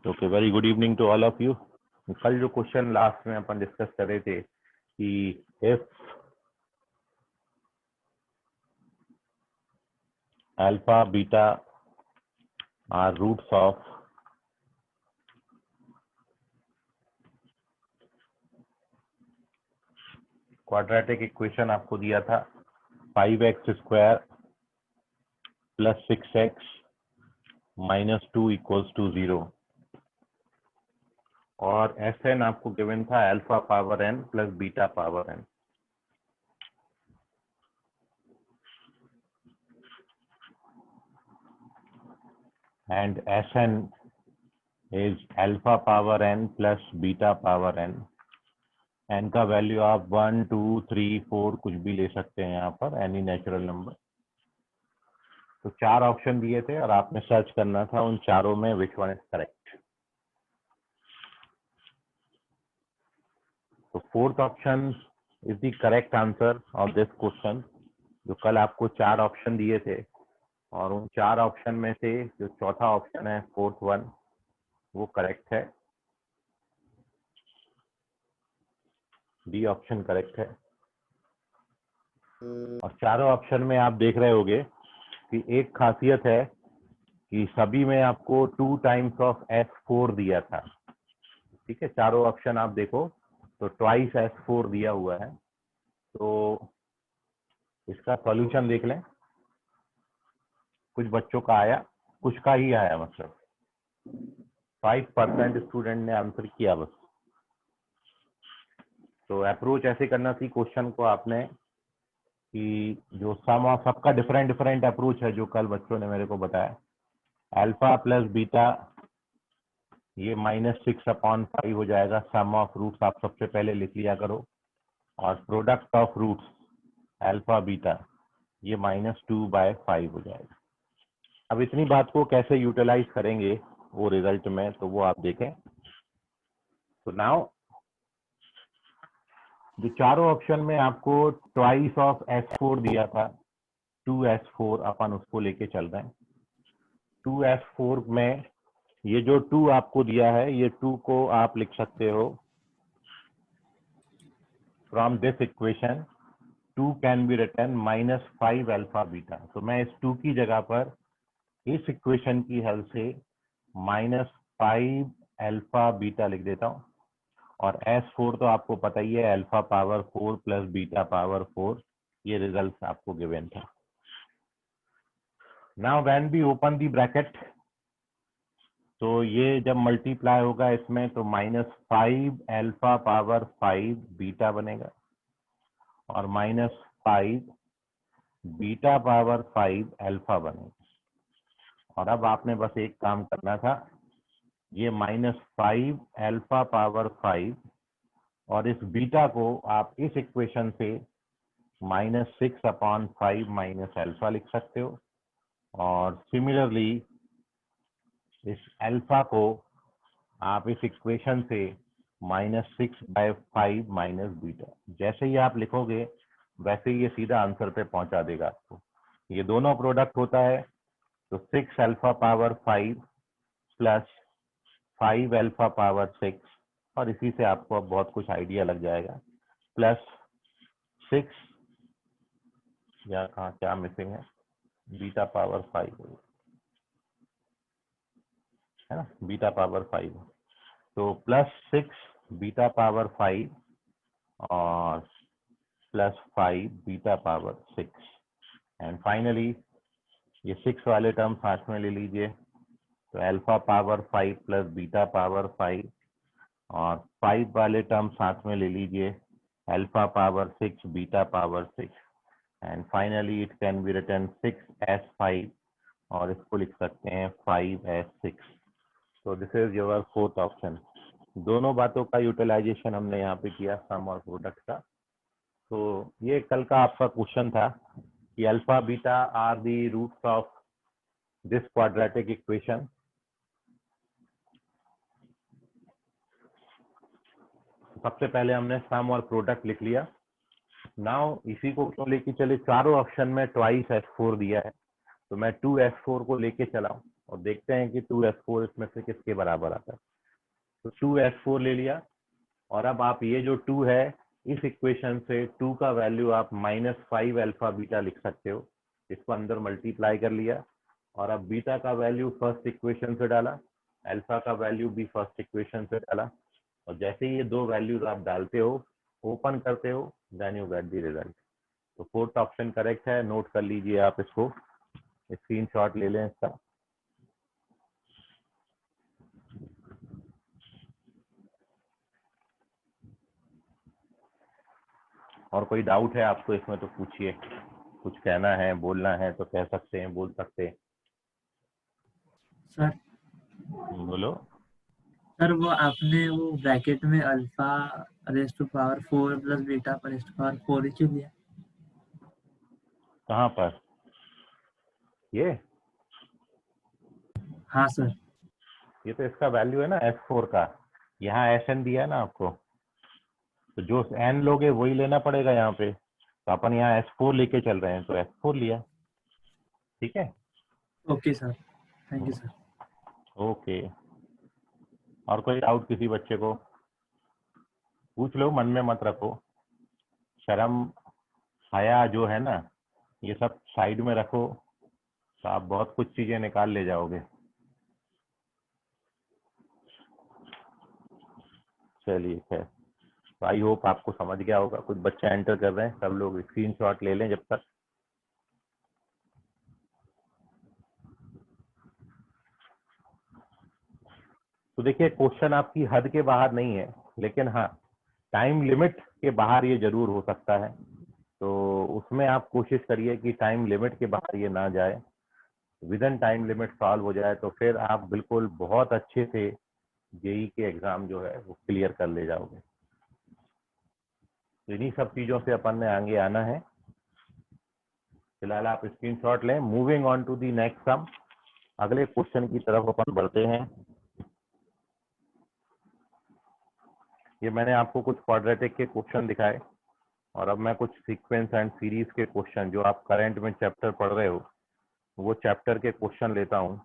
Okay, very good evening to all of you. कल जो question last में अपन discuss कर रहे थे कि if alpha beta are roots of quadratic equation आपको दिया था 5x² + 6x - 2 = 0 और Sn आपको गिवन था alpha power n + beta power n। and Sn is alpha power n plus beta power n। n का वैल्यू आप 1 2 3 4 कुछ भी ले सकते हैं यहाँ पर, एनी नेचुरल नंबर। तो 4 ऑप्शन दिए थे और आपने सर्च करना था उन चारों में विच वन इज करेक्ट। तो fourth option is the correct answer of this question. जो कल आपको 4 ऑप्शन दिए थे और उन 4 ऑप्शन में से जो चौथा ऑप्शन है फोर्थ वन वो करेक्ट है, डी ऑप्शन करेक्ट है। और चारों ऑप्शन में आप देख रहे होंगे कि एक खासियत है कि सभी में आपको 2 टाइम्स ऑफ S4 दिया था। ठीक है, चारों ऑप्शन आप देखो तो ट्वाइस S4 दिया हुआ है। तो इसका सॉल्यूशन देख लें। कुछ बच्चों का आया, कुछ का ही आया, मतलब 5% स्टूडेंट ने आंसर किया बस। तो अप्रोच ऐसे करना थी क्वेश्चन को आपने कि जो सम ऑफ सबका डिफरेंट डिफरेंट अप्रोच है, जो कल बच्चों ने मेरे को बताया। अल्फा प्लस बीटा ये -6/5 हो जाएगा। सम ऑफ रूट्स आप सबसे पहले लिख लिया करो और product of roots alpha beta ये -2/5 हो जाएगा। अब इतनी बात को कैसे यूटिलाइज करेंगे वो रिजल्ट में, तो वो आप देखें। तो नाउ जो चारों ऑप्शन में आपको ट्वाइस ऑफ S4 दिया था, 2S4, अपन उसको लेके चल रहे हैं। 2S4 में ये जो 2 आपको दिया है, ये 2 को आप लिख सकते हो from this equation 2 can be written -5 alpha beta. तो मैं इस 2 की जगह पर इस इक्वेशन की हेल्प से -5 अल्फा बीटा लिख देता हूँ। और S4 तो आपको पता ही है, अल्फा पावर 4 + बीटा पावर 4, ये रिजल्ट आपको गिवन था। Now when we open the bracket, तो ये जब मल्टीप्लाई होगा इसमें तो -5 अल्फा पावर 5 बीटा बनेगा और -5 बीटा पावर 5 अल्फा बनेगा। और अब आपने बस एक काम करना था, ये -5 अल्फा पावर 5 और इस बीटा को आप इस इक्वेशन से -6/5 माइनस अल्फा लिख सकते हो। और सिमिलरली इस अल्फा को आप इस इक्वेशन से -6/5 माइनस बीटा, जैसे ही आप लिखोगे वैसे ही ये सीधा आंसर पे पहुंचा देगा आपको। ये दोनों प्रोडक्ट होता है तो 6 अल्फा पावर 5 + 5 अल्फा पावर 6, और इसी से आपको अब बहुत कुछ आइडिया लग जाएगा। +6 या कहाँ क्या मिसिंग है, बीटा पावर 5 है ना, बीटा पावर 5। तो +6 बीटा पावर 5 और +5 बीटा पावर 6। एंड फाइनली ये 6 वाले टर्म साथ में ले लीजिए, तो अल्फा पावर 5 + बीटा पावर 5 और 5 वाले टर्म साथ में ले लीजिए, alpha power 6 beta power 6। And finally it can be written 6S5 और इसको लिख सकते हैं 5S6। तो this is your fourth option. दोनों बातों का यूटिलाइजेशन हमने यहाँ पे किया, सम और प्रोडक्ट का। तो ये कल का आपका क्वेश्चन था कि alpha beta are the roots of this quadratic equation. सबसे पहले हमने सम और प्रोडक्ट लिख लिया। नाउ इसी को क्यों लेके चले, चारों ऑप्शन में ट्वाइस S4 दिया है तो मैं 2S4 को लेके चला हूँ। और देखते हैं कि 2s4 इसमें से किसके बराबर आता है। तो 2s4 ले लिया, और अब आप ये जो 2 है, इस इक्वेशन से 2 का वैल्यू आप -5 अल्फा बीटा लिख सकते हो। इसको अंदर मल्टीप्लाई कर लिया, और अब बीटा का वैल्यू फर्स्ट इक्वेशन से डाला, अल्फा का वैल्यू भी फर्स्ट इक्वेशन से डाला, और जैसे ही ये दो वैल्यूज आप डालते हो, ओपन करते हो, then you get the result. तो फोर्थ ऑप्शन करेक्ट है, नोट कर लीजिए आप इसको, स्क्रीनशॉट ले लें इसका। और कोई डाउट है आपको इसमें तो पूछिए, कुछ कहना है, बोलना है तो कह सकते हैं, बोल सकते हैं। सर बोलो। सर वो आपने वो ब्रैकेट में alpha raise to power 4 plus beta raise to power 4 ही क्यों दिया? कहाँ पर? ये हाँ सर। ये तो इसका वैल्यू है ना S4 का, यहाँ SN दिया है ना आपको, तो जो N लोगे वही लेना पड़ेगा यहाँ पे। तो अपन यहाँ S4 लेके चल रहे हैं, तो S4 लिया। ठीक है, okay sir, thank you sir. Okay. और कोई डाउट किसी बच्चे को? पूछ लो, मन में मत रखो। शर्म हया जो है ना, ये सब साइड में रखो, तो आप बहुत कुछ चीजें निकाल ले जाओगे। चलिए खैर, आई होप आपको समझ गया होगा। कुछ बच्चे एंटर कर रहे हैं, सब लोग स्क्रीनशॉट ले लें जब तक। तो देखिए, क्वेश्चन आपकी हद के बाहर नहीं है, लेकिन हाँ, टाइम लिमिट के बाहर ये जरूर हो सकता है। तो उसमें आप कोशिश करिए कि टाइम लिमिट के बाहर ये ना जाए, with in time limit solve हो जाए, तो फिर आप बिल्कुल बहुत अच्छे से जेई के एग्जाम जो है वो क्लियर कर ले जाओगे। तो इन्हीं सब चीजों से अपन ने आगे आना है। फिलहाल आप स्क्रीनशॉट लें। Moving on to the next sum, अगले क्वेश्चन की तरफ अपन बढ़ते हैं। ये मैंने आपको कुछ क्वाड्रेटिक के क्वेश्चन दिखाए, और अब मैं कुछ सीक्वेंस एंड सीरीज के क्वेश्चन जो आप करंट में चैप्टर पढ़ रहे हो, वो चैप्टर के क्वेश्चन लेता हूं।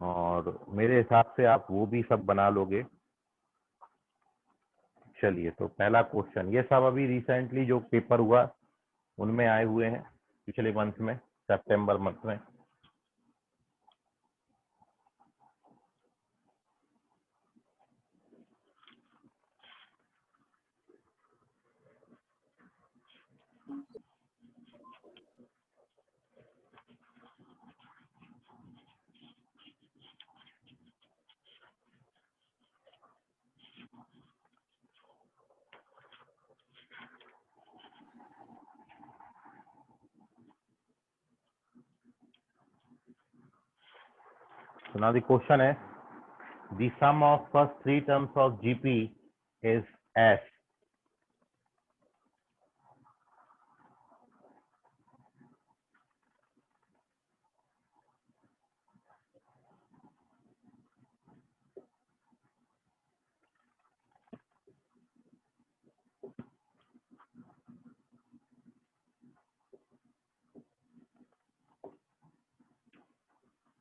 और मेरे हिसाब से आप वो भी सब बना लोगे। चलिए, तो पहला क्वेश्चन, ये सब अभी रिसेंटली जो पेपर हुआ उनमें आए हुए हैं, पिछले मंथ में, सितंबर मंथ में। So now the question is, the sum of first three terms of GP is S.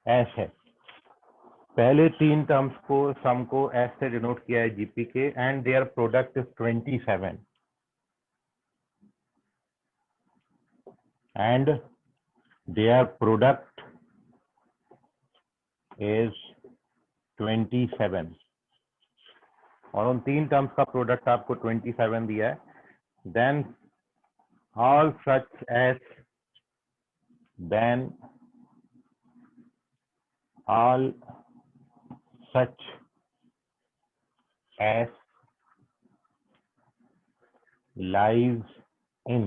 S है, पहले तीन टर्म्स को, सम को S से डिनोट किया है जीपी के, and there product is 27, and there product is 27, और उन तीन टर्म्स का प्रोडक्ट आपको 27 दिया है। Then all such S, then all such S lies in,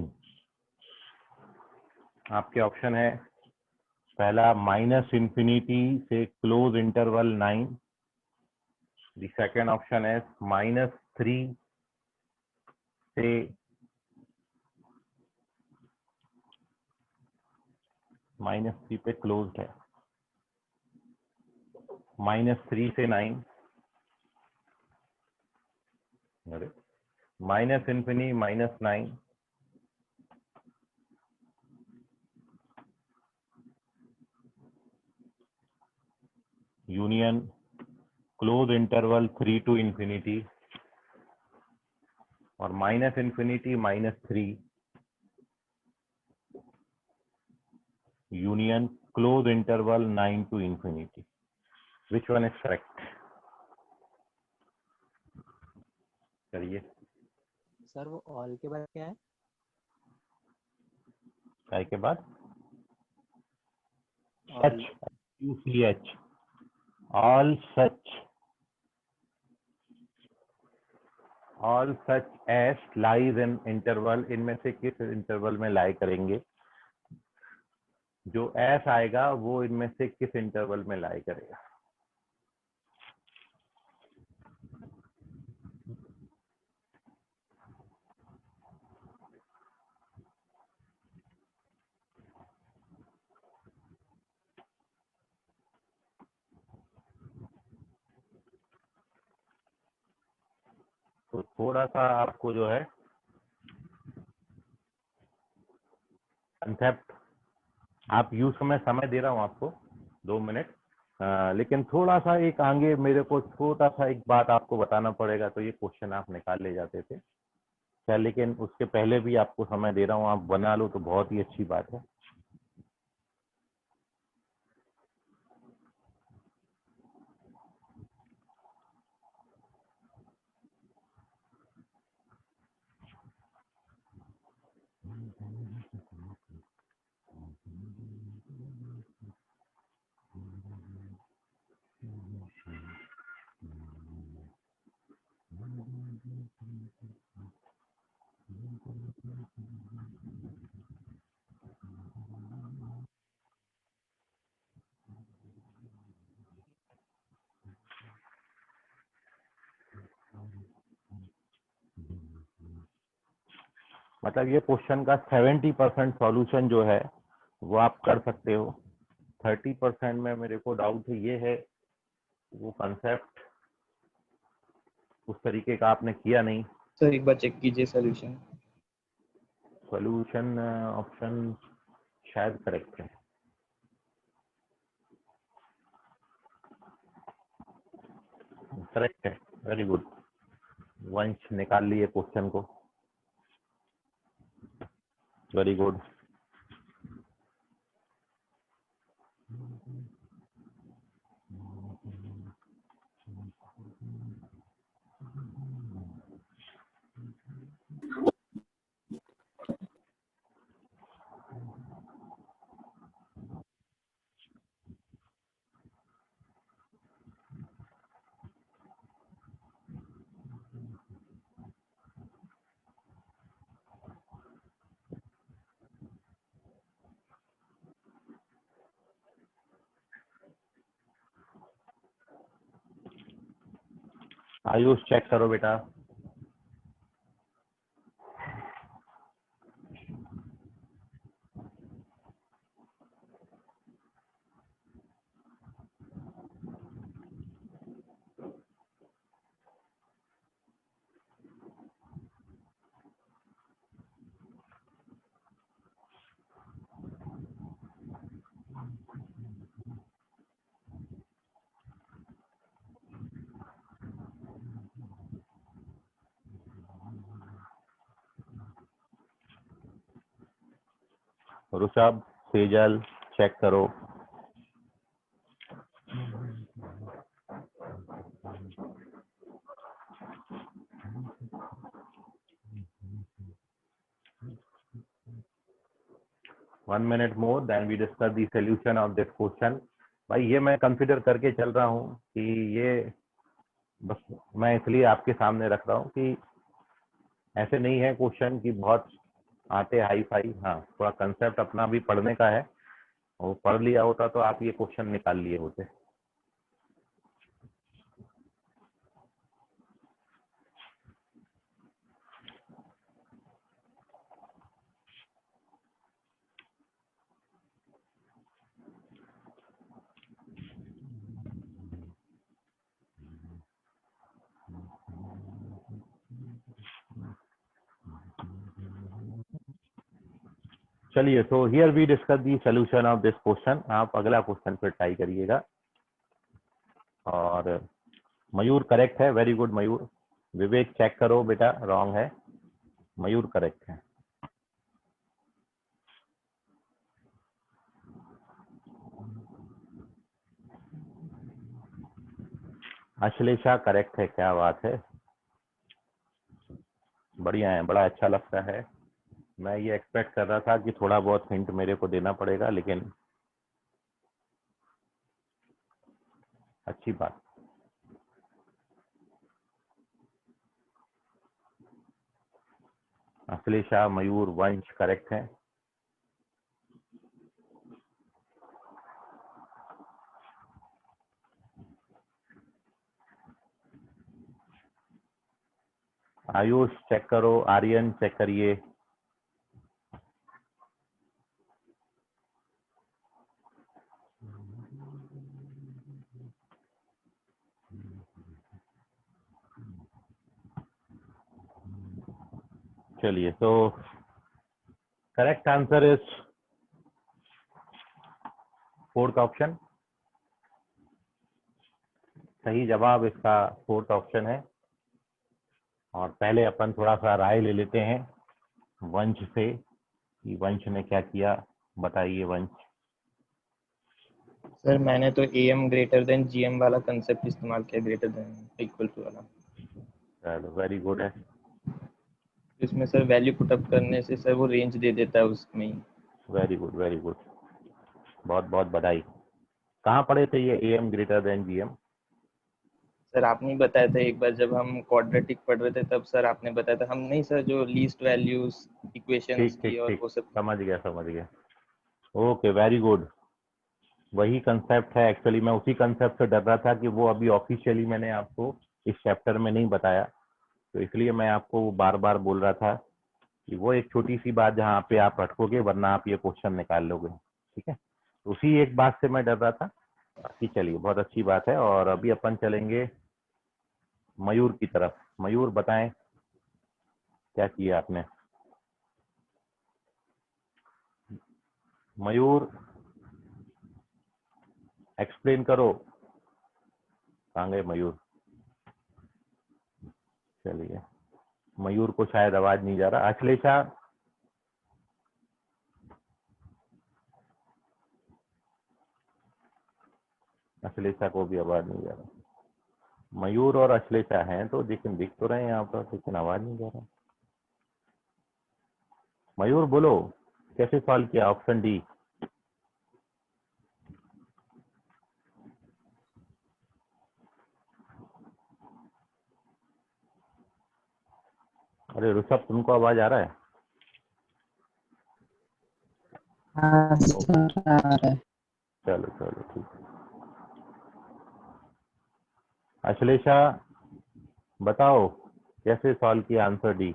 आपके ऑप्शन है पहला -इंफिनिटी से close interval 9, the second option है -3 से -3 पे क्लोज्ड है, -3 से 9, -इंफिनी -9, union close interval 3 to infinity और minus infinity -3 union close interval 9 to infinity. Which one is correct? करिए। सर वो ऑल के बाद क्या है? काय के बाद All. such UCH all such as lies in interval, इनमें से किस इंटरवल में लाई करेंगे? जो एस आएगा वो इनमें से किस इंटरवल में लाई करेगा? तो थोड़ा सा आपको जो है कंसेप्ट आप यूज में समय दे रहा हूँ आपको 2 मिनट, लेकिन थोड़ा सा एक आगे मेरे को छोटा सा एक बात आपको बताना पड़ेगा। तो ये क्वेश्चन आप निकाल ले जाते थे क्या, लेकिन उसके पहले भी आपको समय दे रहा हूँ, आप बना लो तो बहुत ही अच्छी बात है। मतलब ये क्वेश्चन का 70% सॉल्यूशन जो है वो आप कर सकते हो। 30% में मेरे को डाउट ये है, वो कंसेप्ट उस तरीके का आपने किया नहीं। सर एक बार चेक कीजिए सॉल्यूशन। सॉल्यूशन ऑप्शन शायद करेक्ट है। करेक्ट है, वेरी गुड। वंश निकाल लिए क्वेश्चन को, वेरी गुड। आयुष चेक करो बेटा। ऋषभ, सेजल चेक करो। One minute more then we discuss the solution of this question. भाई ये मैं कंसिडर करके चल रहा हूँ कि ये बस मैं इसलिए आपके सामने रख रहा हूँ कि ऐसे नहीं है क्वेश्चन की बहुत आते हाई फाई। हाँ, थोड़ा कंसेप्ट अपना भी पढ़ने का है, वो पढ़ लिया होता तो आप ये क्वेश्चन निकाल लिए होते। चलिए, so here we discuss the solution of this question. आप अगला क्वेश्चन फिर ट्राई करिएगा। और मयूर करेक्ट है, very good Mayur. Vivek check करो बेटा, रॉन्ग है, मयूर करेक्ट है। अश्लेषा करेक्ट है, क्या बात है, बढ़िया है, बड़ा अच्छा लगता है। मैं ये एक्सपेक्ट कर रहा था कि थोड़ा बहुत हिंट मेरे को देना पड़ेगा, लेकिन अच्छी बात। अश्लेषा, मयूर, वंश करेक्ट है। आयुष चेक करो, आर्यन चेक करिए। चलिए, तो correct answer is fourth option. सही जवाब इसका फोर्थ ऑप्शन है। और पहले अपन थोड़ा सा राय ले लेते हैं वंश से कि वंश ने क्या किया, बताइए वंश। सर मैंने तो AM ग्रेटर देन GM वाला कंसेप्ट इस्तेमाल किया, ग्रेटर देन इक्वल टू वाला। चलो वेरी गुड है। इसमें सर वैल्यू पुटअप करने से सर वो रेंज दे देता है उसमें ही। वेरी गुड वेरी गुड, बहुत बहुत बधाई। कहाँ पढ़े थे ये AM greater than GM? Sir आपने ही बताया था एक बार जब हम क्वाड्रेटिक पढ़ रहे थे, तब सर आपने बताया था। हम नहीं सर, जो लीस्ट वैल्यूज इक्वेशंस ठीक की ठीक और ठीक, वो सब। समझ गया समझ गया। ओके वेरी गुड, वही कंसेप्ट है। एक्चुअली मैं उसी कंसेप्ट से डर रहा था कि वो अभी ऑफिशियली मैंने आपको इस चैप्टर में नहीं बताया, तो इसलिए मैं आपको बार बार बोल रहा था कि वो एक छोटी सी बात जहाँ पे आप अटकोगे, वरना आप ये क्वेश्चन निकाल लोगे। ठीक है, तो उसी एक बात से मैं डर रहा था। बाकी चलिए, बहुत अच्छी बात है। और अभी अपन चलेंगे मयूर की तरफ। मयूर बताएं क्या किया आपने। मयूर एक्सप्लेन करो, कहाँ गए मयूर। चलिए, मयूर को शायद आवाज नहीं जा रहा। अश्लेषा, अश्लेषा को भी आवाज नहीं जा रहा। मयूर और अश्लेषा हैं तो, लेकिन दिख तो रहे हैं यहाँ पर, लेकिन आवाज नहीं जा रहा। मयूर बोलो, कैसे सॉल्व किया? Option D. अरे ऋषभ, तुमको आवाज आ रहा है? हाँ सर आ रहा है। चलो चलो ठीक है। अश्लेषा बताओ कैसे सॉल्व किया, आंसर डी।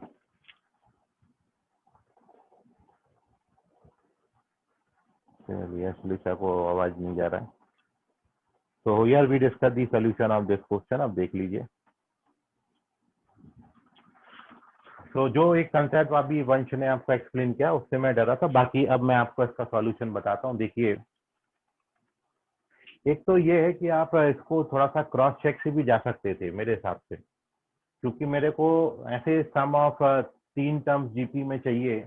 चलिए, अश्लेषा को आवाज नहीं जा रहा है। तो here we discuss the solution of this question. अब देख लीजिए, तो जो एक कंसेप्ट अभी वंश ने आपको एक्सप्लेन किया, उससे मैं डरा था। बाकी अब मैं आपको इसका सॉल्यूशन बताता हूँ। देखिए, एक तो ये है कि आप इसको थोड़ा सा क्रॉस चेक से भी जा सकते थे मेरे हिसाब से, क्योंकि मेरे को ऐसे सम ऑफ 3 टर्म्स जीपी में चाहिए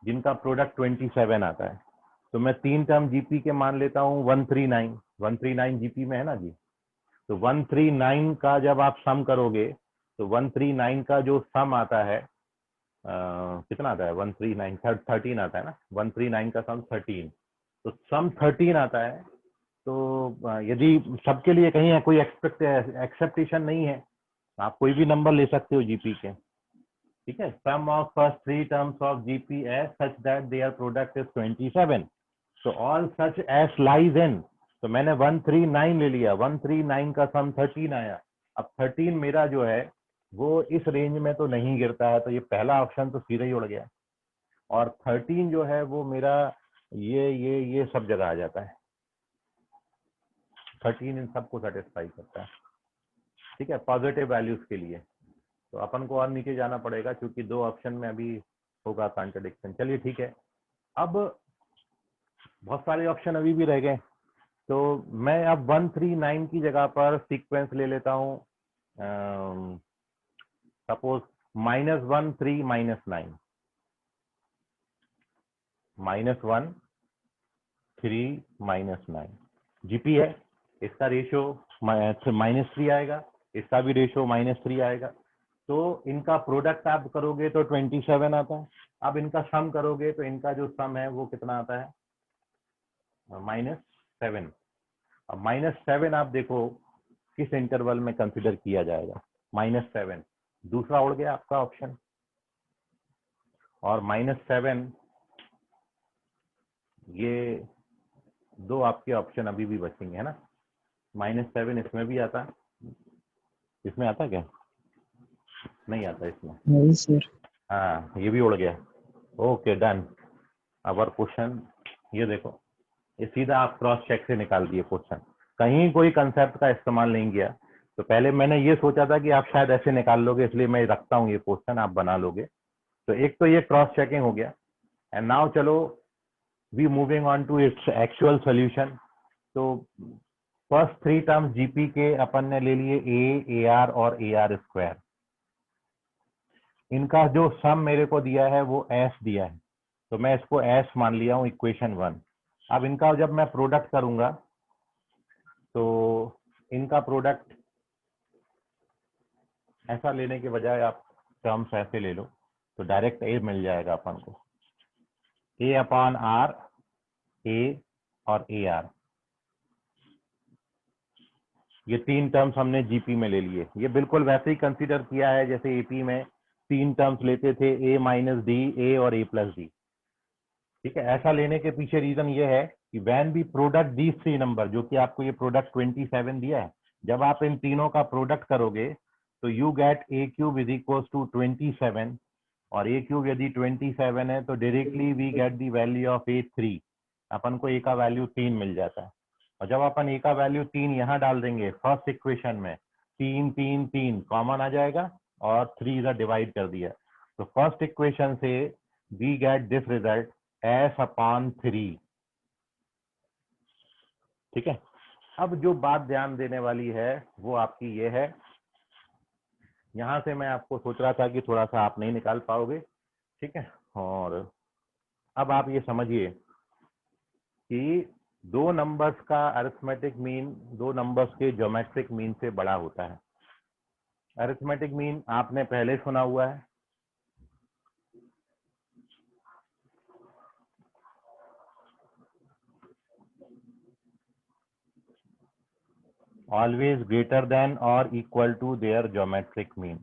जिनका प्रोडक्ट 27 आता है। तो मैं 3 टर्म जीपी के मान लेता हूँ 139 जीपी में है ना जी। तो 139 का जब आप सम करोगे, तो 139 का जो सम आता है, कितना आता है? 139 13 आता है ना। 139 का सम 13, तो सम 13 आता है। तो यदि सबके लिए कहीं कोई एक्सेप्टेशन नहीं है, आप कोई भी नंबर ले सकते हो जीपी के। ठीक है, sum of first 3 terms of GP as such that their product is 27, तो all such S lies in. तो मैंने 139 ले लिया, 139 का सम 13 आया। अब 13 मेरा जो है वो इस रेंज में तो नहीं गिरता है, तो ये पहला ऑप्शन तो सीधा ही उड़ गया। और 13 जो है वो मेरा ये सब जगह आ जाता है। 13 इन सबको सेटिस्फाई करता है। ठीक है, पॉजिटिव वैल्यूज के लिए। तो अपन को और नीचे जाना पड़ेगा, क्योंकि 2 ऑप्शन में अभी होगा कॉन्ट्रडिक्शन। चलिए ठीक है, अब बहुत सारे ऑप्शन अभी भी रह गए। तो मैं अब 139 की जगह पर सीक्वेंस ले लेता हूँ, सपोज -1 3 -9, -1 3 -9 जीपी है, इसका रेशियो -3 आएगा, इसका भी रेशियो -3 आएगा। तो इनका प्रोडक्ट आप करोगे तो 27 आता है। अब इनका सम करोगे तो इनका जो सम है वो कितना आता है, -7। अब -7 आप देखो किस इंटरवल में कंसिडर किया जाएगा, -7 दूसरा उड़ गया आपका ऑप्शन, और -7 ये दो आपके ऑप्शन अभी भी बचेंगे, है ना। -7 इसमें भी आता है, इसमें आता क्या, नहीं आता इसमें, नहीं सर। हाँ ये भी उड़ गया। Okay done. अवर क्वेश्चन ये देखो, ये सीधा आप क्रॉस चेक से निकाल दिए क्वेश्चन, कहीं कोई कंसेप्ट का इस्तेमाल नहीं किया। तो पहले मैंने ये सोचा था कि आप शायद ऐसे निकाल लोगे, इसलिए मैं रखता हूँ ये क्वेश्चन, आप बना लोगे। तो एक तो ये क्रॉस चेकिंग हो गया, एंड नाउ चलो we moving on to its actual solution. तो फर्स्ट 3 टर्म्स जीपी के अपन ने ले लिए ए आर और ए आर स्क्वायर, इनका जो सम मेरे को दिया है वो एस दिया है, तो मैं इसको एस मान लिया हूँ इक्वेशन 1। अब इनका जब मैं प्रोडक्ट करूंगा तो इनका प्रोडक्ट ऐसा लेने के बजाय आप टर्म्स ऐसे ले लो, तो डायरेक्ट ए मिल जाएगा अपन को, ए अपॉन आर, ए और ए आर, ये 3 टर्म्स हमने जीपी में ले लिए। ये बिल्कुल वैसे ही कंसीडर किया है जैसे एपी में 3 टर्म्स लेते थे, ए माइनस डी, ए और ए प्लस डी। ठीक है, ऐसा लेने के पीछे रीजन ये है कि when be product these 3 number, जो कि आपको ये प्रोडक्ट 27 दिया है, जब आप इन तीनों का प्रोडक्ट करोगे तो you get a cube is equal to 27, और ए क्यूब यदि 27 है तो directly we get the value of a 3, अपन को ए का वैल्यू 3 मिल जाता है। और जब अपन ए का वैल्यू 3 यहाँ डाल देंगे फर्स्ट इक्वेशन में, 3 3 3 कॉमन आ जाएगा और 3 इधर डिवाइड कर दिया, तो फर्स्ट इक्वेशन से we get this result S upon 3। ठीक है, अब जो बात ध्यान देने वाली है वो आपकी ये है, यहां से मैं आपको सोच रहा था कि थोड़ा सा आप नहीं निकाल पाओगे, ठीक है। और अब आप ये समझिए कि दो नंबर्स का अरिथमेटिक मीन दो नंबर्स के ज्योमेट्रिक मीन से बड़ा होता है। अरिथमेटिक मीन आपने पहले सुना हुआ है, ऑलवेज ग्रेटर देन और equal to their geometric mean.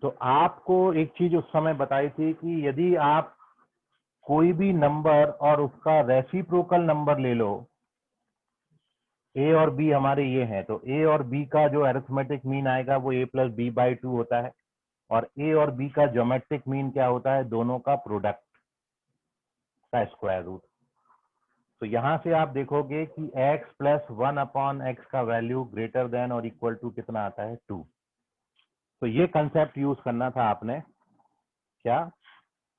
तो आपको एक चीज उस समय बताई थी कि यदि आप कोई भी नंबर और उसका रेसिप्रोकल नंबर ले लो, ए और बी हमारे ये हैं, तो ए और बी का जो अरिथमेटिक मीन आएगा वो ए प्लस बी बाई 2 होता है, और ए और बी का ज्योमेट्रिक मीन क्या होता है, दोनों का प्रोडक्ट का स्क्वायर रूट। तो यहां से आप देखोगे कि x प्लस 1 अपॉन एक्स का वैल्यू ग्रेटर देन और इक्वल टू कितना आता है, 2। तो ये कंसेप्ट यूज करना था आपने, क्या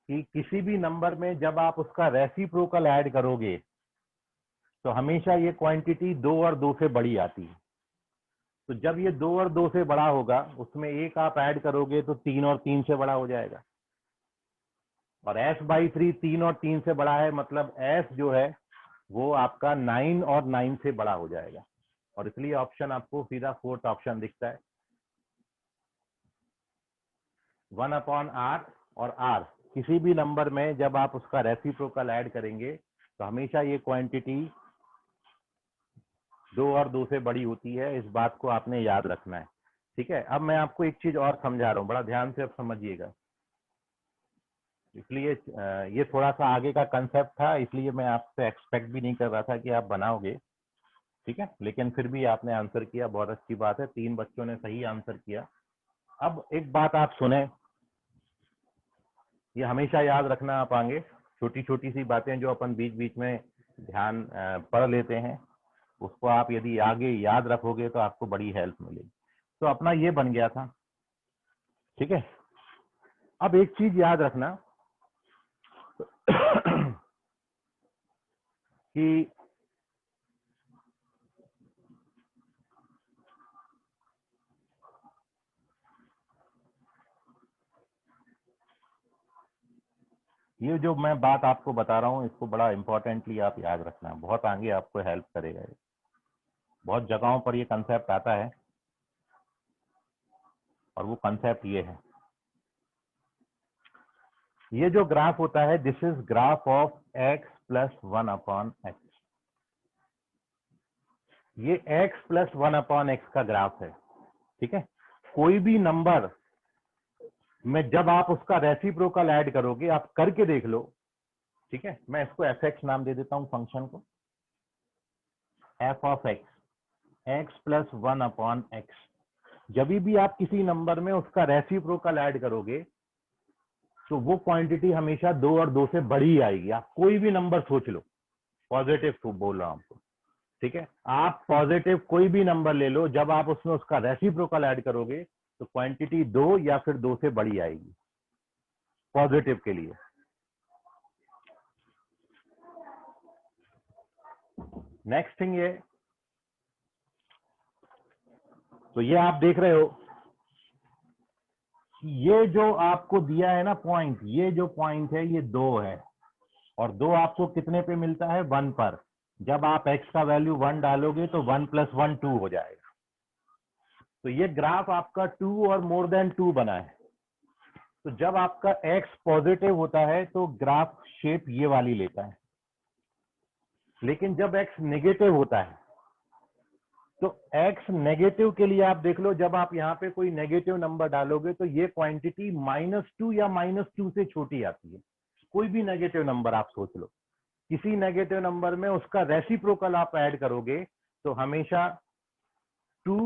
कि किसी भी नंबर में जब आप उसका रेसिप्रोकल ऐड करोगे तो हमेशा ये क्वांटिटी 2 और 2 से बड़ी आती है। तो जब ये 2 और 2 से बड़ा होगा, उसमें एक आप ऐड करोगे तो 3 और 3 से बड़ा हो जाएगा, और s बाई 3 3 और 3 से बड़ा है, मतलब s जो है वो आपका 9 और 9 से बड़ा हो जाएगा, और इसलिए ऑप्शन आपको सीधा 4th ऑप्शन दिखता है, 1 अपॉन आर। और r किसी भी नंबर में जब आप उसका रेसिप्रोकल ऐड करेंगे तो हमेशा ये क्वांटिटी 2 और 2 से बड़ी होती है, इस बात को आपने याद रखना है। ठीक है, अब मैं आपको एक चीज और समझा रहा हूँ, बड़ा ध्यान से अब समझिएगा, इसलिए ये थोड़ा सा आगे का कंसेप्ट था, इसलिए मैं आपसे एक्सपेक्ट भी नहीं कर रहा था कि आप बनाओगे, ठीक है, लेकिन फिर भी आपने आंसर किया, बहुत अच्छी बात है, 3 बच्चों ने सही आंसर किया। अब एक बात आप सुने, ये हमेशा याद रखना आप आगे, छोटी छोटी सी बातें जो अपन बीच बीच में ध्यान पढ़ लेते हैं, उसको आप यदि आगे याद रखोगे तो आपको बड़ी हेल्प मिलेगी। तो अपना ये बन गया था, ठीक है। अब एक चीज याद रखना, कि ये जो मैं बात आपको बता रहा हूँ इसको बड़ा इंपॉर्टेंटली आप याद रखना, बहुत आगे आपको हेल्प करेगा ये। बहुत जगहों पर ये कंसेप्ट आता है और वो कंसेप्ट ये है, ये जो ग्राफ होता है this is graph of x plus 1 upon x. ये x प्लस 1 अपॉन एक्स का ग्राफ है, ठीक है। कोई भी नंबर में जब आप उसका रेसिप्रोकल ऐड करोगे, आप करके देख लो, ठीक है। मैं इसको fx नाम दे देता हूं फंक्शन को, f of x plus 1 upon x. जब भी आप किसी नंबर में उसका रेसिप्रोकल ऐड करोगे तो वो क्वांटिटी हमेशा 2 और 2 से बड़ी आएगी। आप कोई भी नंबर सोच लो, पॉजिटिव बोल रहा हूं आपको, ठीक है। आप पॉजिटिव कोई भी नंबर ले लो, जब आप उसमें उसका रेसिप्रोकल ऐड करोगे तो क्वांटिटी 2 या फिर 2 से बड़ी आएगी पॉजिटिव के लिए। नेक्स्ट थिंग ये, तो ये आप देख रहे हो, ये जो आपको दिया है ना पॉइंट, ये जो पॉइंट है ये 2 है, और 2 आपको कितने पे मिलता है? 1 पर। जब आप x का वैल्यू 1 डालोगे तो 1 प्लस 1 2 हो जाएगा। तो ये ग्राफ आपका 2 और मोर देन 2 बना है। तो जब आपका x पॉजिटिव होता है तो ग्राफ शेप ये वाली लेता है, लेकिन जब x नेगेटिव होता है तो x नेगेटिव के लिए आप देख लो, जब आप यहाँ पे कोई नेगेटिव नंबर डालोगे तो ये क्वांटिटी -2 या -2 से छोटी आती है। कोई भी नेगेटिव नंबर आप सोच लो, किसी नेगेटिव नंबर में उसका रेसिप्रोकल आप ऐड करोगे तो हमेशा 2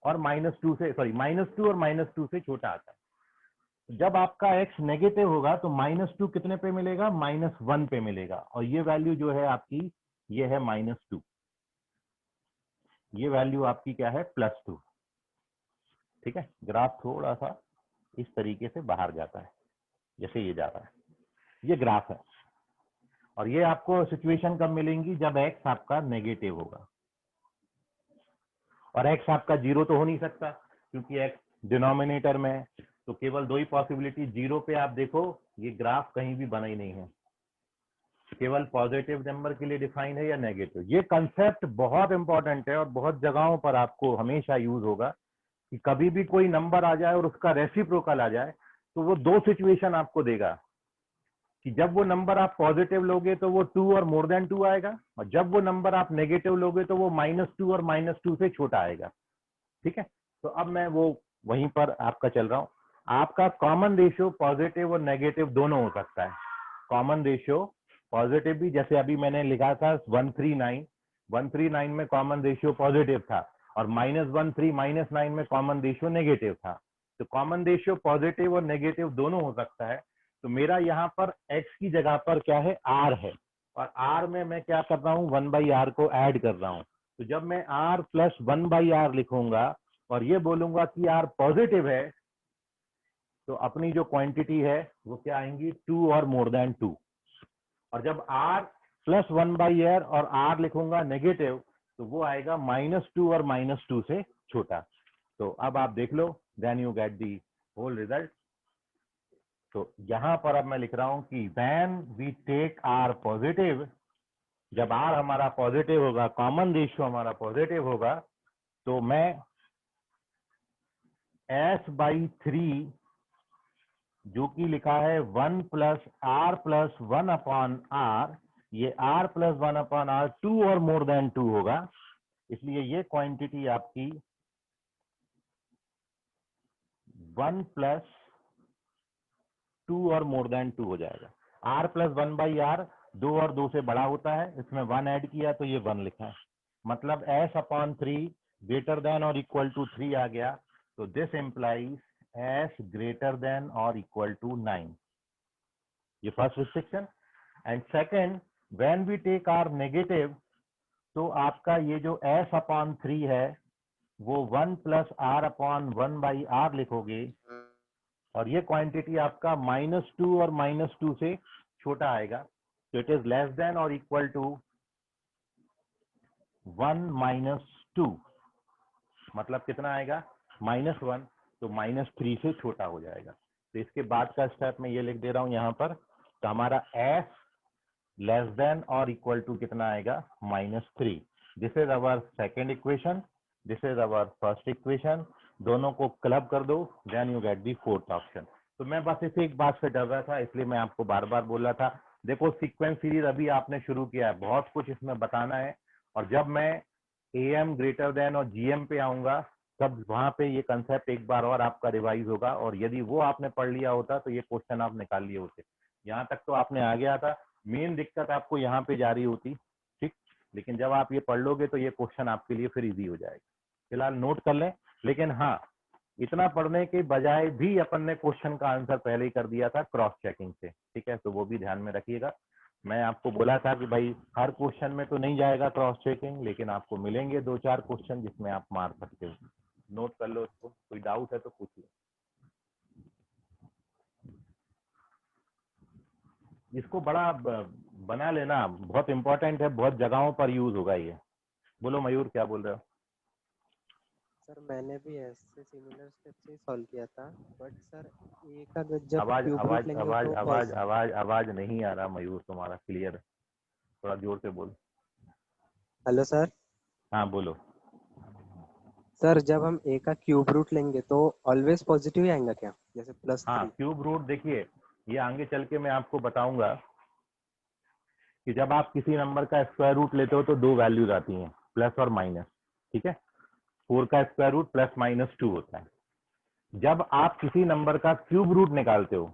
और -2 से, सॉरी -2 और -2 से छोटा आता है। जब आपका x नेगेटिव होगा तो -2 कितने पे मिलेगा? -1 पे मिलेगा, और ये वैल्यू जो है आपकी ये है -2। ये वैल्यू आपकी क्या है? +2, ठीक है। ग्राफ थोड़ा सा इस तरीके से बाहर जाता है, जैसे ये जा रहा है। ये ग्राफ है, और ये आपको सिचुएशन कब मिलेंगी? जब x आपका नेगेटिव होगा, और x आपका 0 तो हो नहीं सकता क्योंकि x डिनोमिनेटर में है। तो केवल 2 ही पॉसिबिलिटी, 0 पे आप देखो ये ग्राफ कहीं भी बना ही नहीं है, केवल पॉजिटिव नंबर के लिए डिफाइन है या नेगेटिव। ये कंसेप्ट बहुत इंपॉर्टेंट है और बहुत जगहों पर आपको हमेशा यूज होगा कि कभी भी कोई नंबर आ जाए और उसका रेसिप्रोकल आ जाए तो वो 2 सिचुएशन आपको देगा कि जब वो नंबर आप पॉजिटिव लोगे तो वो 2 और मोर देन 2 आएगा, और जब वो नंबर आप नेगेटिव लोगे तो वो -2 और -2 से छोटा आएगा, ठीक है। तो अब मैं वो वहीं पर आपका चल रहा हूं। आपका कॉमन रेशियो पॉजिटिव और नेगेटिव दोनों हो सकता है। कॉमन रेशियो पॉजिटिव भी, जैसे अभी मैंने लिखा था 139 में कॉमन रेशियो पॉजिटिव था, और -9 में कॉमन रेशियो नेगेटिव था। तो कॉमन रेशियो पॉजिटिव और नेगेटिव दोनों हो सकता है। तो मेरा यहाँ पर x की जगह पर क्या है? r है, और r में मैं क्या कर रहा हूँ? 1/r को ऐड कर रहा हूँ। तो जब मैं r प्लस 1/r लिखूंगा और ये बोलूंगा कि r पॉजिटिव है, तो अपनी जो क्वांटिटी है वो क्या आएंगी? 2 और मोर देन 2। और जब r प्लस 1/r और r लिखूंगा नेगेटिव तो वो आएगा -2 और -2 से छोटा। तो अब आप देख लो, then you get the whole result. तो यहां पर अब मैं लिख रहा हूं कि when we take r positive, जब r हमारा पॉजिटिव होगा, कॉमन रेशियो हमारा पॉजिटिव होगा, तो मैं s/3 जो कि लिखा है 1 + r + 1 अपॉन r, ये r + 1 अपॉन r 2 और मोर देन 2 होगा, इसलिए ये क्वांटिटी आपकी 1 + 2 और मोर देन 2 हो जाएगा। r + 1/r 2 और 2 से बड़ा होता है, इसमें 1 ऐड किया तो ये 1 लिखा है, मतलब s/3 ग्रेटर देन और इक्वल टू 3 आ गया। तो this implies s greater than और इक्वल टू 9। ये first restriction. And second, when we take r negative, तो आपका ये जो s/3 है वो 1 + r/1/r लिखोगे, और ये क्वांटिटी आपका -2 और -2 से छोटा आएगा। तो इट इज लेस देन और इक्वल टू 1 -2 मतलब कितना आएगा -1, तो -3 से छोटा हो जाएगा। तो इसके बाद का स्टेप मैं ये लिख दे रहा हूं यहाँ पर, तो हमारा s लेस देन और इक्वल टू कितना आएगा -3। This is our second equation, this is our first equation, दोनों को क्लब कर दो, then you get the fourth option. तो मैं बस इसे एक बात से डर रहा था, इसलिए मैं आपको बार बार बोल रहा था। देखो सीक्वेंस सीरीज अभी आपने शुरू किया है, बहुत कुछ इसमें बताना है, और जब मैं AM ग्रेटर देन और GM पे आऊंगा तब वहां पे ये कंसेप्ट एक बार और आपका रिवाइज होगा, और यदि वो आपने पढ़ लिया होता तो ये क्वेश्चन आप निकाल लिए होते। यहाँ तक तो आपने आ गया था, मेन दिक्कत आपको यहाँ पे जारी होती, ठीक, लेकिन जब आप ये पढ़ लोगे तो ये क्वेश्चन आपके लिए फिर इजी हो जाएगा। फिलहाल नोट कर लें, लेकिन हाँ इतना पढ़ने के बजाय भी अपन ने क्वेश्चन का आंसर पहले ही कर दिया था क्रॉस चेकिंग से, ठीक है, तो वो भी ध्यान में रखिएगा। मैं आपको बोला था कि भाई हर क्वेश्चन में तो नहीं जाएगा क्रॉस चेकिंग, लेकिन आपको मिलेंगे 2-4 क्वेश्चन जिसमें आप मार सकते हो। नोट कर लो उसको, कोई डाउट है तो पूछिए। इसको बड़ा बना लेना, बहुत इंपॉर्टेंट है, बहुत जगहों पर यूज होगा ये। बोलो मयूर क्या बोल रहे हो? सर मैंने भी ऐसे सिमिलर स्टेप से सॉल्व किया था, बट सर ए का जब आवाज क्यूब रूट आवाज लेंगे आवाज तो आवाज आवाज आवाज नहीं आ रहा मयूर तुम्हारा क्लियर, थोड़ा जोर से बोल। Hello sir. हाँ बोलो। सर जब हम ए का क्यूब रूट लेंगे तो ऑलवेज पॉजिटिव ही आएगा क्या, जैसे हाँ +3? क्यूब रूट देखिए, ये आगे चल के मैं आपको बताऊंगा कि जब आप किसी नंबर का स्क्वायर रूट लेते हो तो दो वैल्यूज आती हैं, प्लस और माइनस, ठीक है। 4 का स्क्वायर रूट +-2 होता है। जब आप किसी नंबर का क्यूब रूट निकालते हो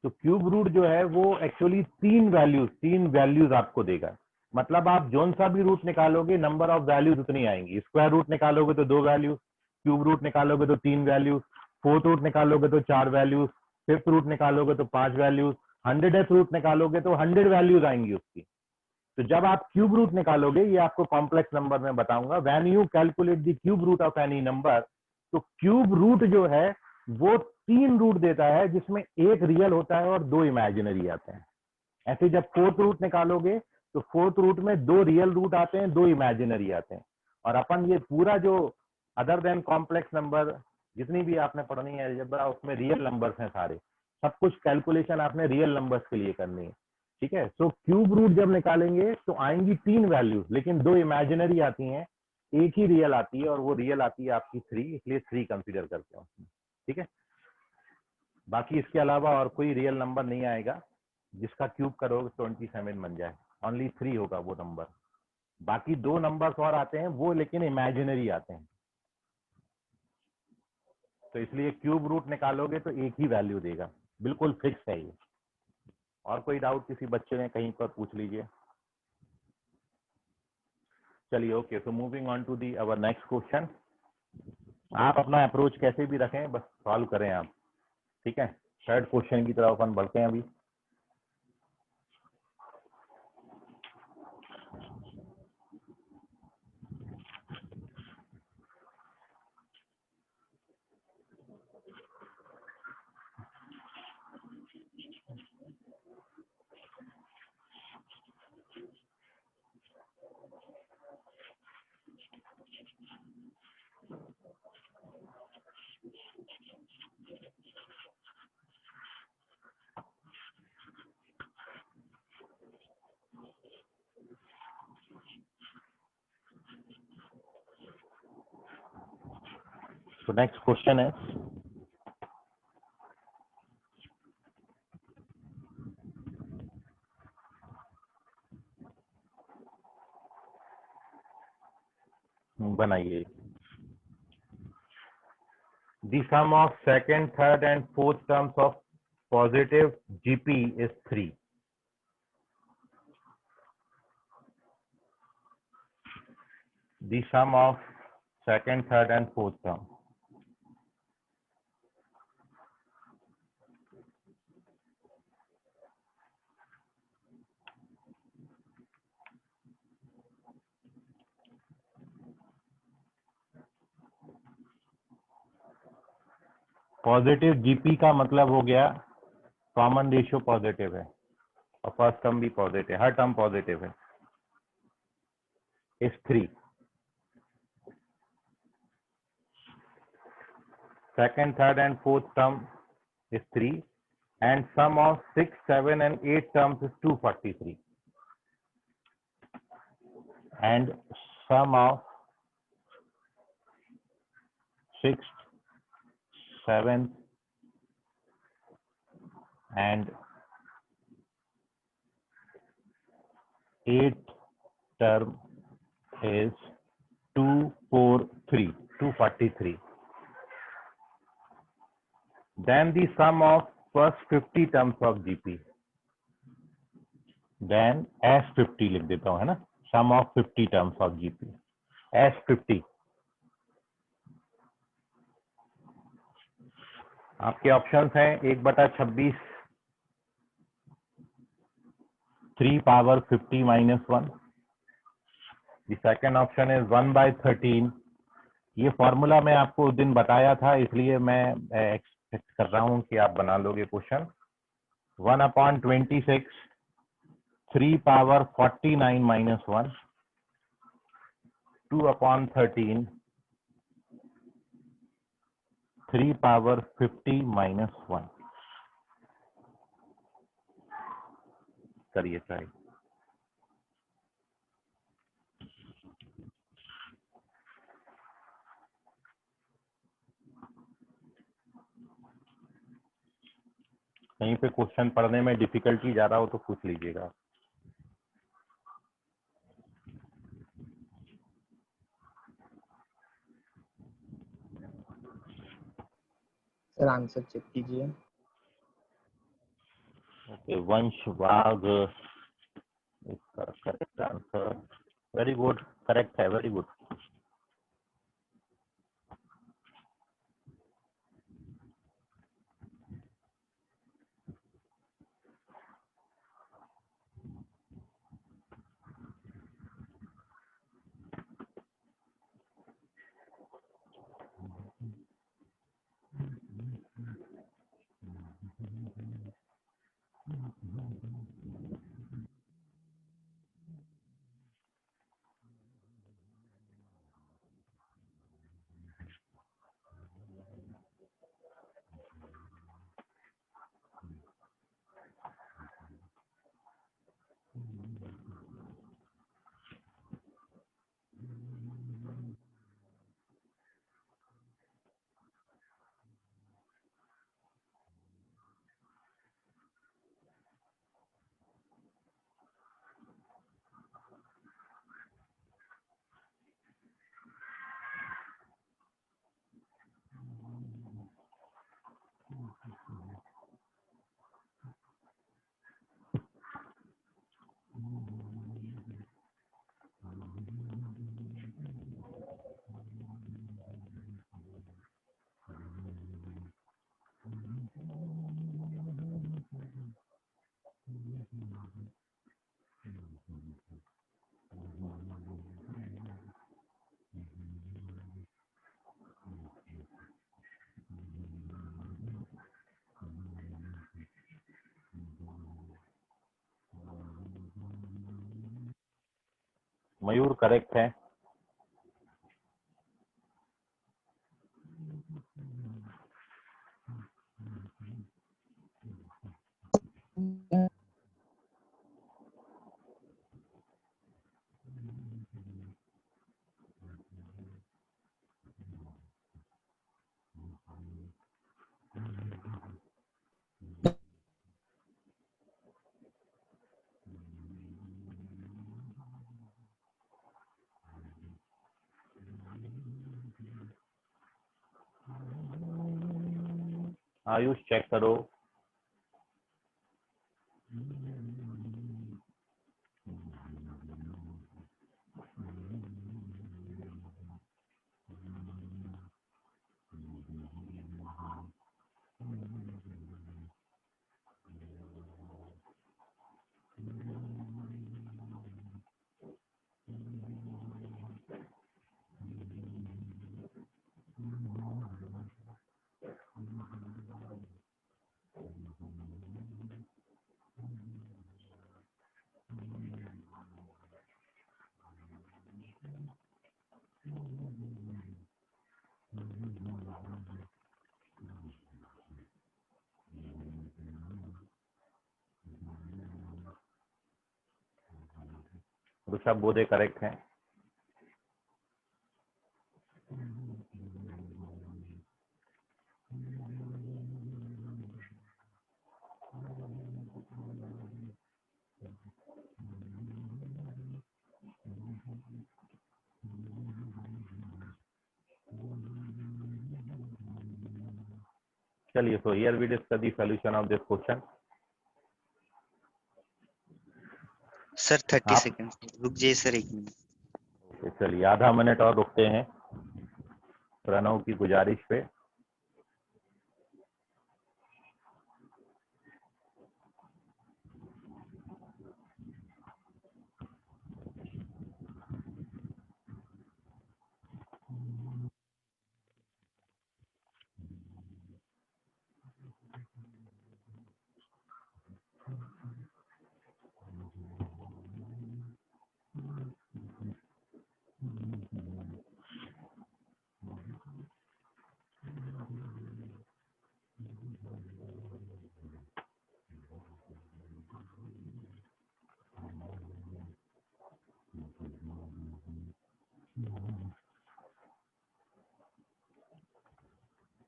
तो क्यूब रूट जो है वो एक्चुअली तीन वैल्यूज आपको देगा। मतलब आप जोन सा भी रूट निकालोगे नंबर ऑफ वैल्यूज उतनी आएंगी। स्क्वायर रूट निकालोगे तो 2 वैल्यूज, क्यूब रूट निकालोगे तो 3 वैल्यूज, फोर्थ रूट निकालोगे तो 4 वैल्यूज, फिफ्थ रूट निकालोगे तो 5 वैल्यूज, 100th रूट निकालोगे तो 100 वैल्यूज आएंगी उसकी। तो जब आप क्यूब रूट निकालोगे, ये आपको कॉम्प्लेक्स नंबर में बताऊंगा, when you calculate the cube root of any number, तो क्यूब रूट जो है वो 3 रूट देता है जिसमें एक रियल होता है और 2 इमेजिनरी आते हैं। ऐसे जब फोर्थ रूट निकालोगे तो फोर्थ रूट में 2 रियल रूट आते हैं, 2 इमेजिनरी आते हैं। और अपन ये पूरा जो अदर देन कॉम्प्लेक्स नंबर जितनी भी आपने पढ़नी है अलजेब्रा, उसमें रियल नंबर्स हैं सारे, सब कुछ कैलकुलेशन आपने रियल नंबर्स के लिए करनी है, ठीक है। सो क्यूब रूट जब निकालेंगे तो आएंगी 3 वैल्यूज, लेकिन 2 इमेजिनरी आती हैं, एक ही रियल आती है और वो रियल आती है आपकी 3, इसलिए 3 कंसीडर करते हैं उसमें, ठीक है। बाकी इसके अलावा और कोई रियल नंबर नहीं आएगा जिसका क्यूब करोगे 27 बन जाए, ओनली 3 होगा वो नंबर। बाकी 2 नंबर्स और आते हैं वो लेकिन इमेजिनरी आते हैं, तो इसलिए क्यूब रूट निकालोगे तो एक ही वैल्यू देगा, बिल्कुल फिक्स है ये। और कोई डाउट किसी बच्चे ने कहीं पर पूछ लीजिए। चलिए okay, so moving on to the our next question. आप अपना अप्रोच कैसे भी रखें, बस सॉल्व करें आप, ठीक है। थर्ड क्वेश्चन की तरफ अपन बढ़ते हैं अभी। So next question is, बनाइए। The sum of second, third and fourth terms of positive GP is 3. The sum of second, third and fourth term. Positive GP का मतलब हो गया कॉमन रेशियो पॉजिटिव है और फर्स्ट टर्म भी positive, हर term positive है, इस 3। second, third, and fourth term is 3, and sum of 6, 7, and 8 terms is 243, and sum of 6th, 7th, and 8th term is 243. Then the sum of first 50 terms of GP. Then S50 लिख देता हूँ, है ना, sum of 50 terms of GP, S50. आपके options हैं 1/26, 3 power 50 minus 1. The second option is 1/13. ये formula मैं आपको उस दिन बताया था, इसलिए मैं एक्सपेक्ट कर रहा हूँ कि आप बना लोगे question. 1/26, 3 power 49 minus 1, 2/13, 3 power 50 minus 1. करिए ट्राई. कहीं पे क्वेश्चन पढ़ने में डिफिकल्टी जा रहा हो तो पूछ लीजिएगा. सर आंसर चेक कीजिए. ओके, वंश वाघ इसका correct answer. Very good, correct है, वेरी गुड. मयूर करेक्ट है. आयुष चेक करो. ऋषभ बोधे करेक्ट है। चलिए, so here we discuss the solution of this question. Sir 30 आप- सेकंड रुक जाइए सर, 1 मिनट। तो चलिए आधा मिनट और रुकते हैं प्रणव की गुजारिश पे।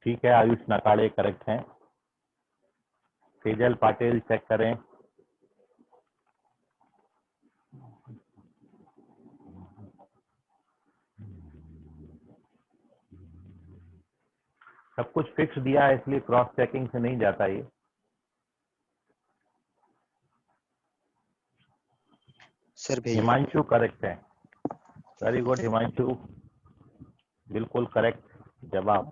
ठीक है, आयुष नकाड़े करेक्ट हैं। सेजल पाटिल चेक करें। सब कुछ फिक्स दिया है इसलिए क्रॉस चेकिंग से नहीं जाता ये। सर भेजिए। हिमांशु करेक्ट है, वेरी गुड हिमांशु, बिल्कुल करेक्ट जवाब।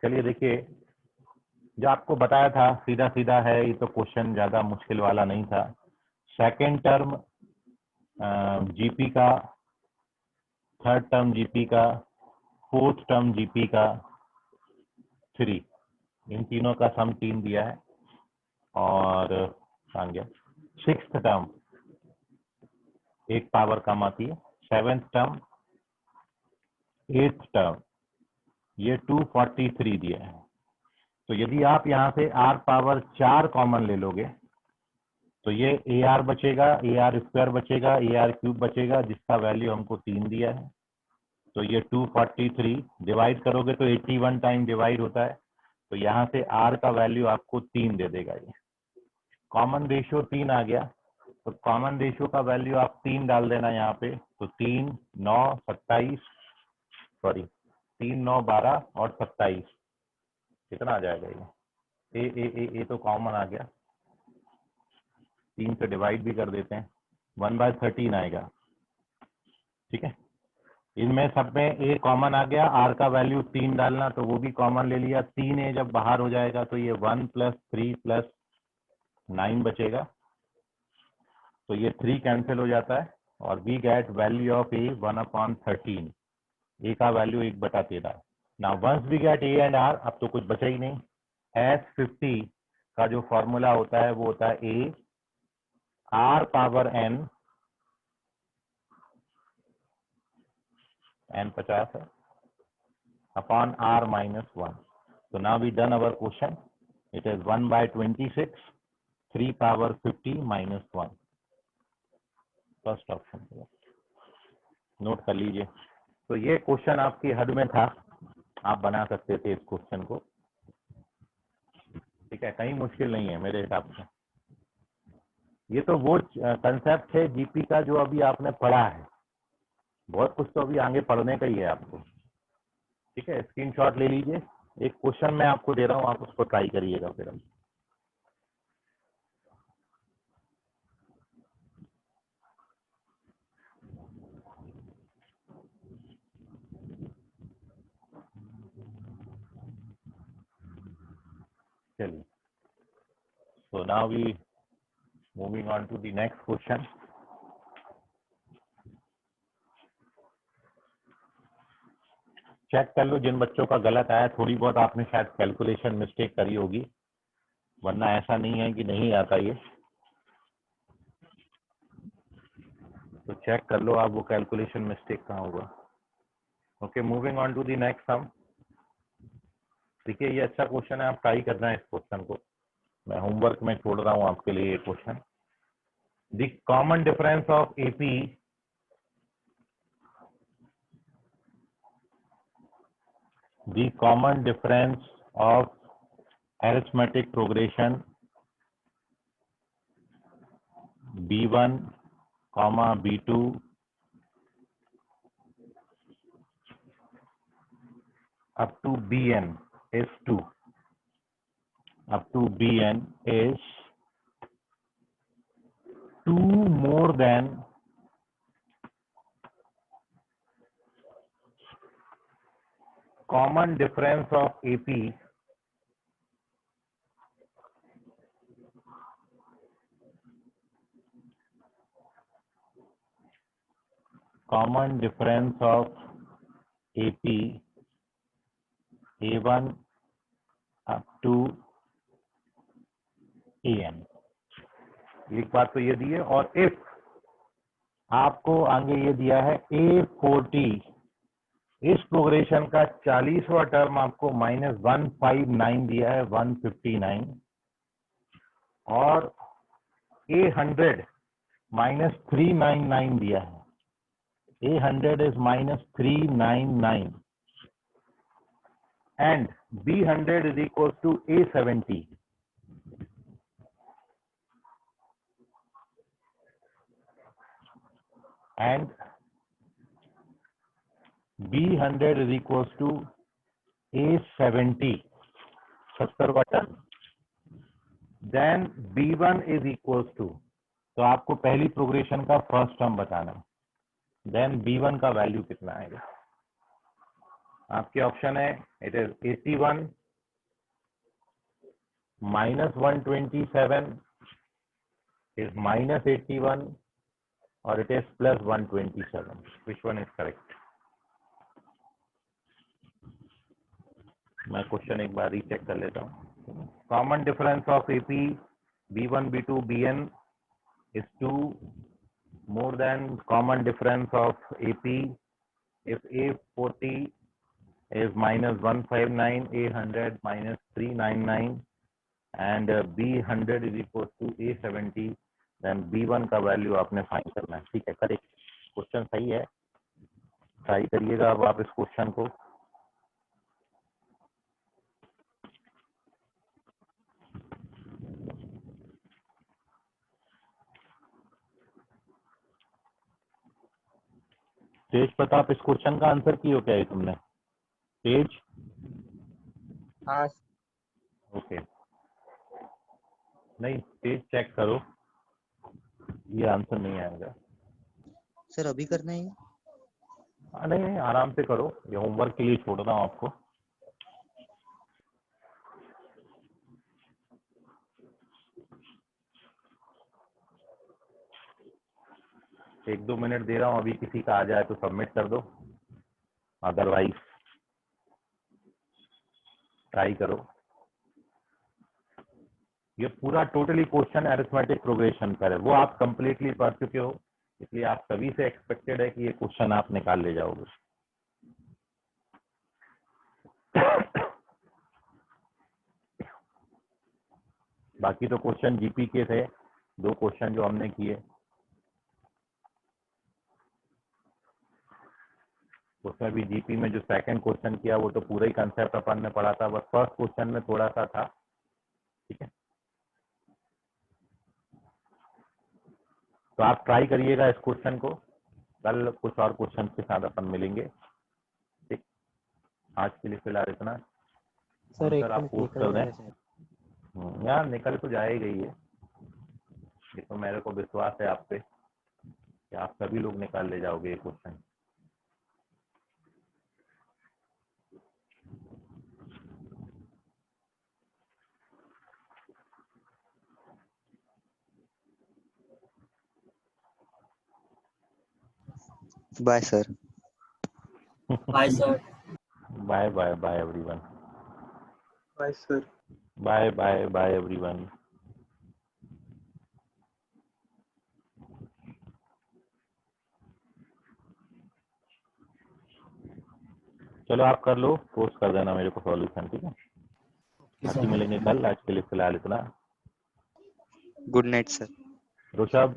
चलिए देखिए, जो आपको बताया था सीधा सीधा है, ये तो क्वेश्चन ज्यादा मुश्किल वाला नहीं था। सेकंड टर्म जीपी का, थर्ड टर्म जीपी का, फोर्थ टर्म जीपी का 3, इन तीनों का सम 3 दिया है। और सिक्स्थ टर्म एक पावर कम आती है, सेवेंथ टर्म, एट्थ टर्म, ये 243 दिया है। तो यदि आप यहाँ से r पावर 4 कॉमन ले लोगे तो ये AR बचेगा, AR स्क्वायर बचेगा, AR क्यूब बचेगा, जिसका वैल्यू हमको 3 दिया है। तो ये 243 डिवाइड करोगे तो 81 टाइम डिवाइड होता है, तो यहाँ से r का वैल्यू आपको 3 दे देगा। ये कॉमन रेशियो 3 आ गया, तो कॉमन रेशियो का वैल्यू आप 3 डाल देना यहाँ पे, तो 3 9 27, सॉरी 3 9 12 और 27, कितना आ जाएगा ये? ए तो कॉमन आ गया, 3 से डिवाइड भी कर देते हैं, 1/13 आएगा। ठीक है, इनमें सब में ए कॉमन आ गया, आर का वैल्यू 3 डालना, तो वो भी कॉमन ले लिया। 3 जब बाहर हो जाएगा तो ये 1 + 3 + 9 बचेगा, तो ये 3 कैंसिल हो जाता है और we get value of A 1/13। A का value 1/13। Now once we get A and R, अब तो कुछ बचा ही नहीं। S50 का जो फॉर्मूला होता है वो होता है ए r पावर n 50 है upon r - 1। So now we done our question. It is 1/26, 3 power 50 minus 1. First option note कर लीजिए। तो ये क्वेश्चन आपकी हद में था, आप बना सकते थे इस क्वेश्चन को। ठीक है, कहीं मुश्किल नहीं है मेरे हिसाब से। ये तो वो कंसेप्ट है जीपी का जो अभी आपने पढ़ा है, बहुत कुछ तो अभी आगे पढ़ने का ही है आपको। ठीक है, स्क्रीनशॉट ले लीजिए। एक क्वेश्चन मैं आपको दे रहा हूँ, आप उसको ट्राई करिएगा फिर। चलिए, so now we moving on to the next question. Check कर लो जिन बच्चों का गलत आया, थोड़ी बहुत आपने शायद कैलकुलेशन मिस्टेक करी होगी, वरना ऐसा नहीं है कि नहीं आता ये। तो चेक कर लो आप वो कैलकुलेशन मिस्टेक कहाँ होगा। Okay, moving on to the next sum. देखिए ये अच्छा क्वेश्चन है, आप ट्राई करना है इस क्वेश्चन को। मैं होमवर्क में छोड़ रहा हूँ आपके लिए ये question. the common difference of AP of arithmetic progression B1, B2 up to Bn is 2. Up to Bn is 2 more than common difference of AP A1 up to AN। एक बात तो ये दी है, और इफ आपको आगे ये दिया है A40, इस प्रोग्रेशन का 40वां टर्म आपको -159 दिया है, 159, और A100 -399 दिया है। A100 is -399 and B100 is equals to A70. And B100 is equals to A70, 70वां term. Then B1 is equals to, तो आपको पहली प्रोग्रेशन का फर्स्ट टर्म बताना है। देन B1 का वैल्यू कितना आएगा? आपके ऑप्शन है, इट इज 81 -127 is -81 और it is +127। Which one is correct? मैं क्वेश्चन एक बार रीचेक कर लेता हूँ। Common difference of AP B1, B2, Bn is 2 more than common difference of AP if A40 is -159, A100 -399 and B100 is equal to A70, then B1 का value आपने find करना है। ठीक है, करेक्ट, क्वेश्चन सही है, ट्राई करिएगा अब आप इस क्वेश्चन को। तेज प्रताप, इस क्वेश्चन का आंसर की हो क्या है तुमने? तेज? हाँ ओके, नहीं तेज चेक करो, ये आंसर नहीं आएगा। सर अभी करना है? नहीं नहीं, आराम से करो, ये होमवर्क के लिए छोड़ रहा हूँ आपको। एक दो मिनट दे रहा हूँ, अभी किसी का आ जाए तो सबमिट कर दो, अदरवाइज ट्राई करो। ये पूरा टोटली क्वेश्चन अरिथमेटिक प्रोग्रेशन पर है, वो आप कंप्लीटली पढ़ चुके हो, इसलिए आप सभी से एक्सपेक्टेड है कि ये क्वेश्चन आप निकाल ले जाओगे। बाकी तो क्वेश्चन जीपी के थे, 2 क्वेश्चन जो हमने किए उसमें भी जीपी में जो सेकंड क्वेश्चन किया वो तो पूरा ही कंसेप्ट अपन ने पढ़ा था, बस फर्स्ट क्वेश्चन में थोड़ा सा था। ठीक है, तो आप ट्राई करिएगा इस क्वेश्चन को, कल कुछ और क्वेश्चन के साथ अपन मिलेंगे। ठीक, आज के लिए फिलहाल इतना। सर एक आप मिनट पोस्ट कर निकल दें। जाना चाहिए। यार निकल तो जाएगा ही ये तो मेरे को विश्वास है आप पे कि आप सभी लोग निकाल ले जाओगे ये question. Bye sir. Bye sir. Bye bye bye everyone. Bye sir. Bye bye bye everyone. चलो आप कर लो, पोस्ट कर देना मेरे को सॉल्यूशन। ठीक है, बाकी मिलेंगे कल, आज के लिए फिलहाल इतना। Good night sir. Rishabh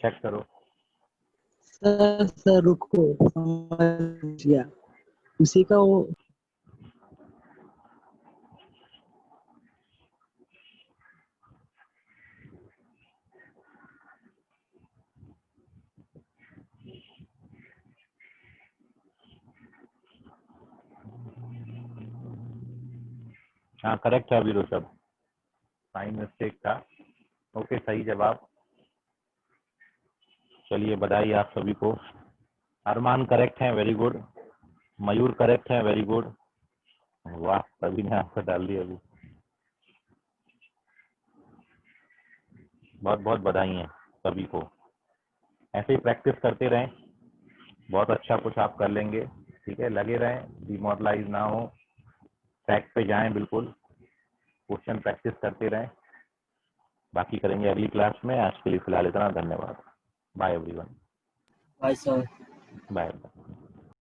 check करो। सर रुको, समझ गया। उसी का वो हाँ करेक्ट है अभी ऋषभ, साइन मिस्टेक था। ओके सही जवाब। चलिए बधाई आप सभी को। अरमान करेक्ट है, वेरी गुड। मयूर करेक्ट है, वेरी गुड। वाह सभी ने आंसर डाल दिया अभी। बहुत बहुत बधाई है सभी को। ऐसे ही प्रैक्टिस करते रहें, बहुत अच्छा कुछ आप कर लेंगे। ठीक है, लगे रहें, डिमोरलाइज ना हो, ट्रैक पे जाएं, बिल्कुल क्वेश्चन प्रैक्टिस करते रहें। बाकी करेंगे अगली क्लास में। आज के लिए फिलहाल इतना, धन्यवाद। Bye everyone. Bye sir. Bye.